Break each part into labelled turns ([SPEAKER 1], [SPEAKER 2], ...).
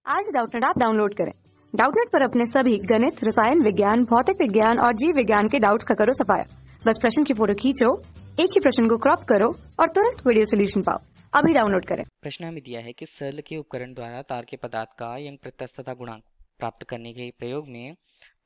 [SPEAKER 1] आज Doubtnut app download करें। Doubtnut पर अपने सभी गणित, रसायन विज्ञान, भौतिक विज्ञान और जीव विज्ञान के डाउट्स का करो सफाया। बस प्रश्न की फोटो खींचो, एक ही प्रश्न को क्रॉप करो और तुरंत वीडियो सोल्यूशन पाओ। अभी डाउनलोड करें।
[SPEAKER 2] प्रश्न हमें दिया है कि सरल के उपकरण द्वारा तार के पदार्थ का यंग प्रत्यस्तता गुणांक प्राप्त करने के प्रयोग में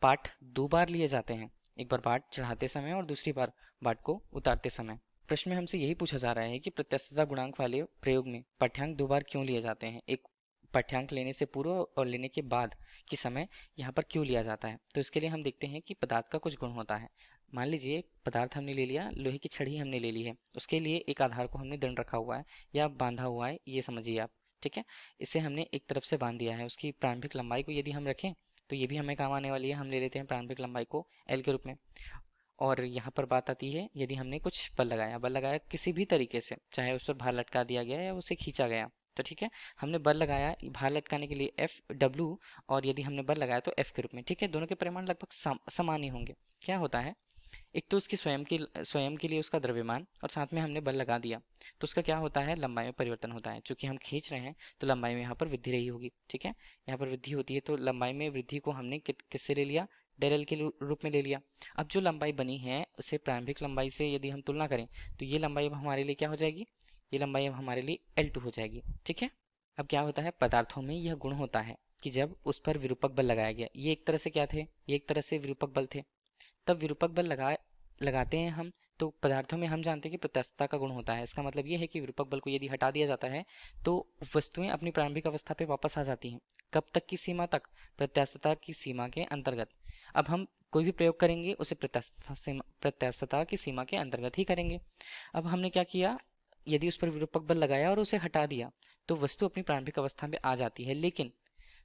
[SPEAKER 2] पाठ दो बार लिए जाते हैं, एक बार पाठ चढ़ाते समय और दूसरी बार पाठ को उतारते समय। प्रश्न में हमसे यही पूछा जा रहा है कि प्रत्यस्तता गुणांक वाले प्रयोग में पाठ्यांक दो बार क्यों लिए जाते हैं, एक पाठ्यांक लेने से पूर्व और लेने के बाद की समय यहाँ पर क्यों लिया जाता है। तो इसके लिए हम देखते हैं कि पदार्थ का कुछ गुण होता है। मान लीजिए पदार्थ हमने ले लिया, लोहे की छड़ी हमने ले ली है, उसके लिए एक आधार को हमने दंड रखा हुआ है या बांधा हुआ है, ये समझिए आप। ठीक है, इसे हमने एक तरफ से बांध दिया है। उसकी प्रारंभिक लंबाई को यदि हम रखें तो ये भी हमें काम आने वाली है। हम ले लेते हैं प्रारंभिक लंबाई को एल के रूप में। और यहाँ पर बात आती है, यदि हमने कुछ बल लगाया किसी भी तरीके से, चाहे उस पर भार लटका दिया गया या उसे खींचा गया, तो ठीक है, हमने बल लगाया भार लटकाने के लिए एफ डब्ल्यू, और यदि हमने बल लगाया तो एफ के रूप में। ठीक है, दोनों के परिमाण लगभग समान ही होंगे। क्या होता है, एक तो उसकी स्वयं के लिए उसका द्रव्यमान और साथ में हमने बल लगा दिया, तो उसका क्या होता है, लंबाई में परिवर्तन होता है। चूंकि हम खींच रहे हैं तो लंबाई में यहाँ पर वृद्धि रही होगी। ठीक है, यहाँ पर वृद्धि होती है, तो लंबाई में वृद्धि को हमने किससे ले लिया, डेल एल के रूप में ले लिया। अब जो लंबाई बनी है उसे प्रारंभिक लंबाई से यदि हम तुलना करें तो ये लंबाई अब हमारे लिए क्या हो जाएगी, ये लंबाई अब हमारे लिए L2 हो जाएगी। ठीक है, अब क्या होता है, पदार्थों में यह गुण होता है कि जब उस पर विरूपक बल लगाया गया, ये एक तरह से क्या थे, ये एक तरह से विरूपक बल थे, तब विरूपक बल लगाते हैं हम, तो पदार्थों में हम जानते हैं कि प्रत्यस्तता का गुण होता है। इसका मतलब ये है कि विरूपक बल को यदि हटा दिया जाता है तो वस्तुएं अपनी प्रारंभिक अवस्था पे वापस आ जाती हैं। कब तक की सीमा तक, प्रत्यस्तता की सीमा के अंतर्गत। अब हम कोई भी प्रयोग करेंगे उसे प्रत्यस्तता की सीमा के अंतर्गत ही करेंगे। अब हमने क्या किया, यदि उस पर विरूपक बल लगाया और उसे हटा दिया तो वस्तु अपनी प्रारंभिक अवस्था में आ जाती है, लेकिन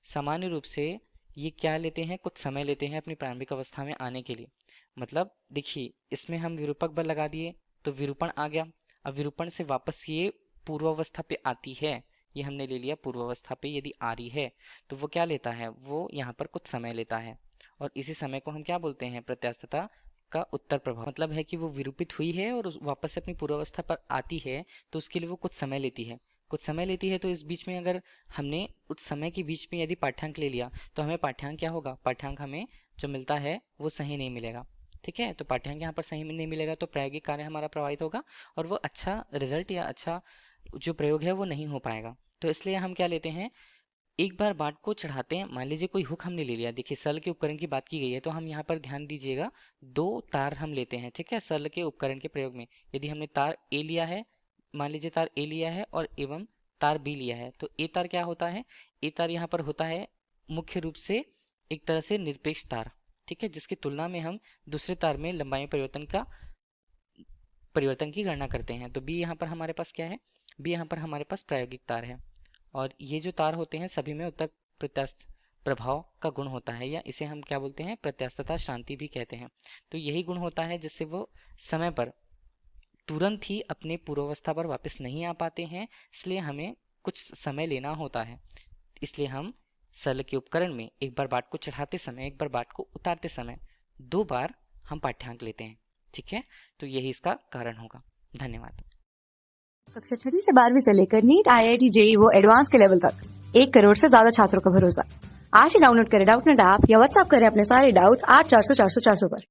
[SPEAKER 2] सामान्य रूप से ये क्या लेते हैं, कुछ समय लेते हैं अपनी प्रारंभिक अवस्था में आने के लिए। मतलब देखिए, इसमें हम विरूपक बल लगा दिए तो विरूपण आ गया, अब विरूपण से वापस ये पूर्वावस्था पे आती है, ये हमने ले लिया पूर्वावस्था पे यदि आ रही है, तो वो क्या लेता है, वो यहाँ पर कुछ समय लेता है, और इसी समय को हम क्या बोलते हैं, प्रत्यस्तता का उत्तर प्रभाव। मतलब है कि वो विरूपित हुई है और वापस से अपनी पूर्वावस्था पर आती है, तो उसके लिए वो कुछ समय लेती है, कुछ समय लेती है। तो इस बीच में अगर हमने उस समय के बीच में यदि पाठ्यांक ले लिया तो हमें पाठ्यांक क्या होगा, पाठ्यांक हमें जो मिलता है वो सही नहीं मिलेगा। ठीक है, तो पाठ्यांक यहाँ पर सही नहीं मिलेगा तो प्रायोगिक कार्य हमारा प्रभावित होगा और वो अच्छा रिजल्ट या अच्छा जो प्रयोग है वो नहीं हो पाएगा। तो इसलिए हम क्या लेते हैं, एक बार बाट को चढ़ाते हैं। मान लीजिए कोई हुक हमने ले लिया, देखिए सरल के उपकरण की बात की गई है तो हम यहाँ पर ध्यान दीजिएगा, दो तार हम लेते हैं। ठीक है, सरल के उपकरण के प्रयोग में यदि हमने तार ए लिया है, मान लीजिए तार ए लिया है और एवं तार बी लिया है, तो ए तार क्या होता है, ए तार यहाँ पर होता है मुख्य रूप से एक तरह से निरपेक्ष तार। ठीक है, जिसकी तुलना में हम दूसरे तार में लंबाई में परिवर्तन की गणना करते हैं। तो बी यहाँ पर हमारे पास क्या है, बी यहाँ पर हमारे पास प्रायोगिक तार है, और ये जो तार होते हैं सभी में उत्तर प्रत्यस्त प्रभाव का गुण होता है, या इसे हम क्या बोलते हैं, प्रत्यस्तता शांति भी कहते हैं। तो यही गुण होता है जिससे वो समय पर तुरंत ही अपने पूर्वावस्था पर वापस नहीं आ पाते हैं, इसलिए हमें कुछ समय लेना होता है। इसलिए हम सरल के उपकरण में एक बार बाट को चढ़ाते समय, एक बार बाट को उतारते समय दो बार हम पाठ्यांक लेते हैं। ठीक है, तो यही इसका कारण होगा। धन्यवाद।
[SPEAKER 1] कक्षा 6 से 12वीं से लेकर नीट, IIT, JEE वो एडवांस के लेवल तक 1 करोड़ से ज्यादा छात्रों का भरोसा। आज ही डाउनलोड करें डाउटनेट ऐप या व्हाट्सएप करें अपने सारे डाउट्स 8400 400 400 पर।